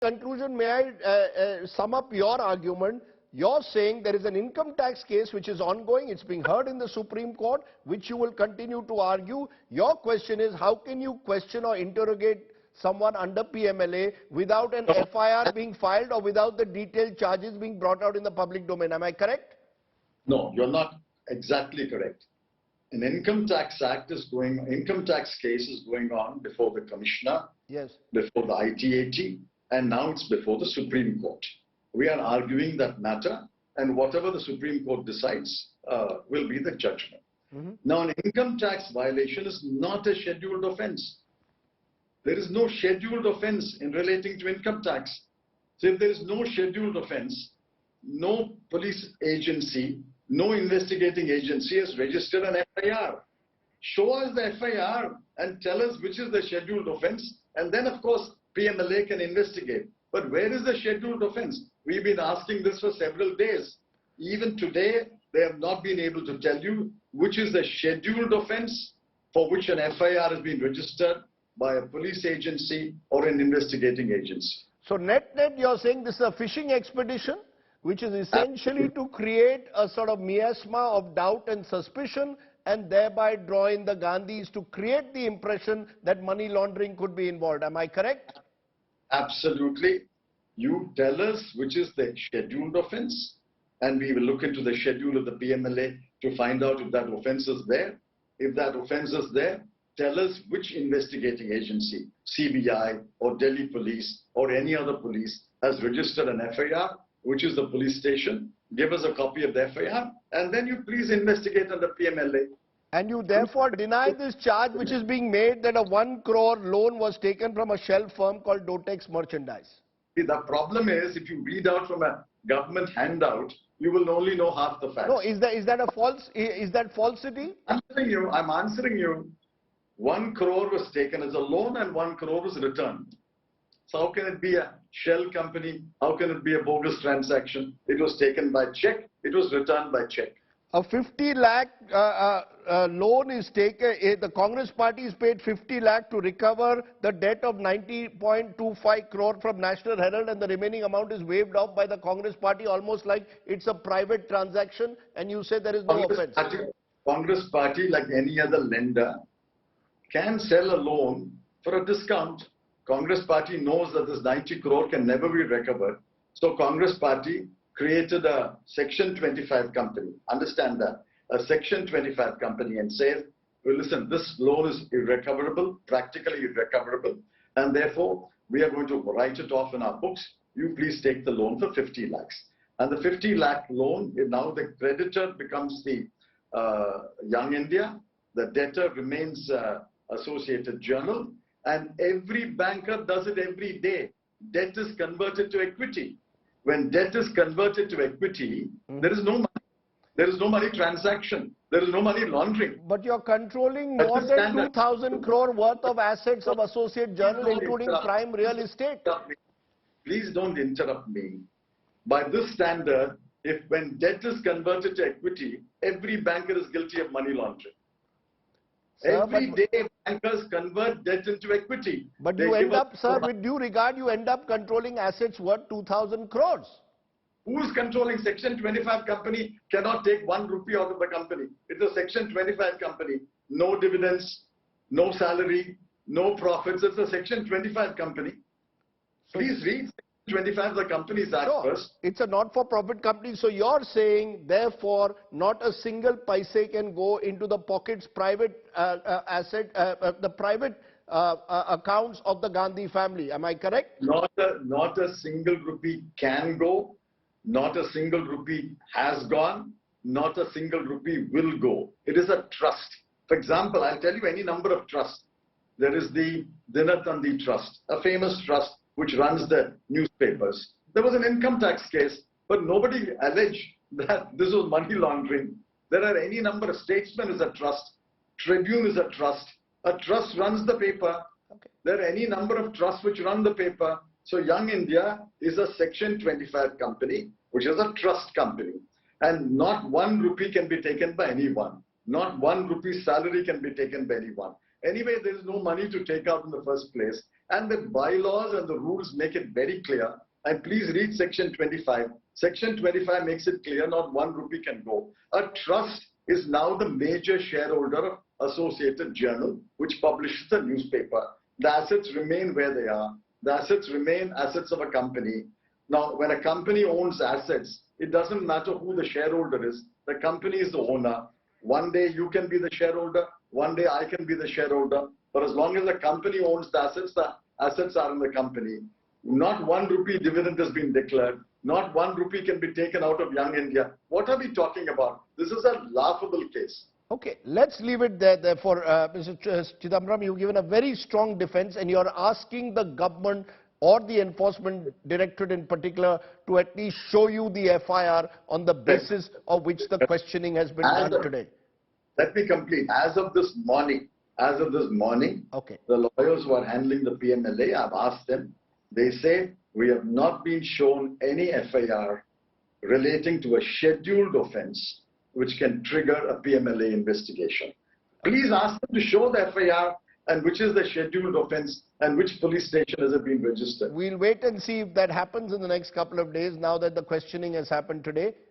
conclusion, may I sum up your argument? You're saying there is an income tax case which is ongoing. It's being heard in the Supreme Court, which you will continue to argue. Your question is, how can you question or interrogate someone under PMLA without an FIR being filed or without the detailed charges being brought out in the public domain? Am I correct? No, you're not exactly correct. An income tax case is going on before the Commissioner, yes, before the ITAT, and now it's before the Supreme Court. We are arguing that matter, and whatever the Supreme Court decides will be the judgment. Now, an income tax violation is not a scheduled offense. There is no scheduled offense in relating to income tax. So if there is no scheduled offense, no police agency, no investigating agency has registered an FIR. Show us the FIR and tell us which is the scheduled offense, and then of course PMLA can investigate. But where is the scheduled offense? We've been asking this for several days. Even today, they have not been able to tell you which is the scheduled offense for which an FIR has been registered by a police agency or an investigating agency. So net, you're saying this is a fishing expedition, which is essentially to create a sort of miasma of doubt and suspicion, and thereby draw in the Gandhis to create the impression that money laundering could be involved. Am I correct? Absolutely. You tell us which is the scheduled offense, and we will look into the schedule of the PMLA to find out if that offense is there. If that offense is there, tell us which investigating agency, CBI or Delhi police or any other police, has registered an FIR, which is the police station. Give us a copy of the FIR, and then you please investigate under PMLA. And you therefore deny this charge which is being made that a 1 crore loan was taken from a shell firm called Dotex Merchandise. See, the problem is, if you read out from a government handout, you will only know half the facts. No, is that a false? Is that falsity? I'm answering you. 1 crore was taken as a loan and 1 crore was returned. So how can it be a shell company? How can it be a bogus transaction? It was taken by check. It was returned by check. A 50 lakh loan is taken. The Congress party is paid 50 lakh to recover the debt of 90.25 crore from National Herald, and the remaining amount is waived off by the Congress party, almost like it's a private transaction, and you say there is no offense. Congress party, like any other lender, can sell a loan for a discount. Congress party knows that this 90 crore can never be recovered. So Congress party created a Section 25 company. Understand that. A Section 25 company, and says, well, listen, this loan is irrecoverable, practically irrecoverable, and therefore we are going to write it off in our books. You please take the loan for 50 lakhs. And the 50 lakh loan, now the creditor becomes the Young India, the debtor remains Associated Journal, and every banker does it every day. Debt is converted to equity. When debt is converted to equity, there is no money. There is no money transaction. There is no money laundering. But you're controlling more than 2,000 crore worth of assets of Associate Journal, including prime real estate. Please don't interrupt me. By this standard, when debt is converted to equity, every banker is guilty of money laundering. Sir, every day bankers convert debt into equity. But you end up, sir, with due regard, you end up controlling assets worth 2,000 crores. Who is controlling? Section 25 company cannot take 1 rupee out of the company. It's a Section 25 company. No dividends, no salary, no profits. It's a Section 25 company. Please read Section 25 of the Companies Act first. It's a not-for-profit company. So you're saying, therefore, not a single paise can go into the pockets, private the private accounts of the Gandhi family. Am I correct? Not a single rupee can go. Not a single rupee has gone. Not a single rupee will go. It is a trust. For example, I'll tell you any number of trusts. There is the Dinatandi Trust, a famous trust which runs the newspapers. There was an income tax case, but nobody alleged that this was money laundering. There are any number of Statesman is a trust. Tribune is a trust. A trust runs the paper. Okay. There are any number of trusts which run the paper. So Young India is a Section 25 company, which is a trust company. And not 1 rupee can be taken by anyone. Not 1 rupee salary can be taken by anyone. Anyway, there is no money to take out in the first place. And the bylaws and the rules make it very clear. And please read section 25. Section 25 makes it clear not 1 rupee can go. A trust is now the major shareholder of Associated Journal, which publishes the newspaper. The assets remain where they are. The assets remain assets of a company. Now, when a company owns assets, it doesn't matter who the shareholder is. The company is the owner. One day you can be the shareholder. One day I can be the shareholder. But as long as the company owns the assets are in the company. Not 1 rupee dividend has been declared. Not 1 rupee can be taken out of Young India. What are we talking about? This is a laughable case. Okay, let's leave it there. Therefore, Mr. Chidambaram, you've given a very strong defense, and you're asking the government or the Enforcement Directorate in particular to at least show you the FIR on the basis of which the questioning has been done today. Let me complete. As of this morning, okay, the lawyers who are handling the PMLA, I've asked them, they say we have not been shown any FIR relating to a scheduled offense which can trigger a PMLA investigation. Please ask them to show the FIR and which is the scheduled offense and which police station has it been registered. We'll wait and see if that happens in the next couple of days now that the questioning has happened today.